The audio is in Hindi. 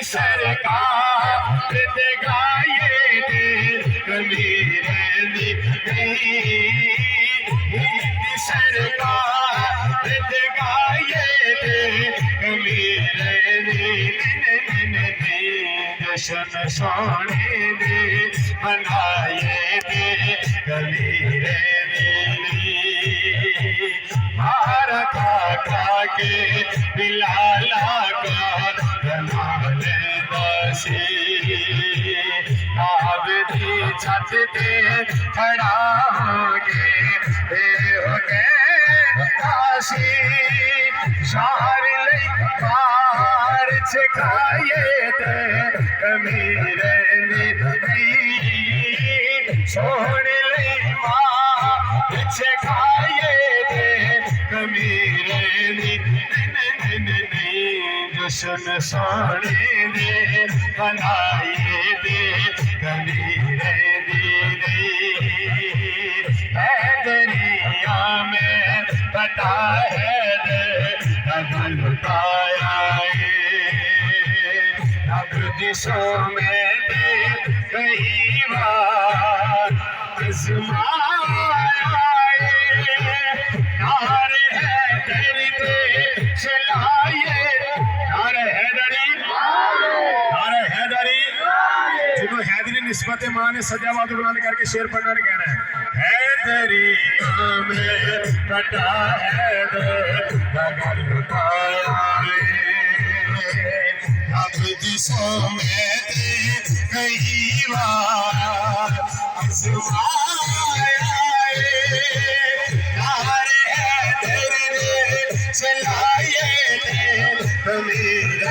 सरकार गाये कबीर सरकार गाये कबीर जशन सोने दे बनाए दे कबीर मारा काका के बिलाला का बनाल दासी आबदी छत ते खड़ा होगे काशी शार लई पार छकाए ते कमीर सोने लई मार छकाए ते कमीर जशन सोने दे बनाए दे कबीर दरिया में पता है अगल पाया अब दिशों में कई बार आजमाया नार है दर्द चलाए नार हैदरी जिन्हों हैदरी निस्बत मां ने सजावाद बुलंद करके शेर पढ़ना ने कहना है हैदरी में पता है बगल पाया अब दिशों में कई बार आजमाया नार हैदरी चलाए कबीर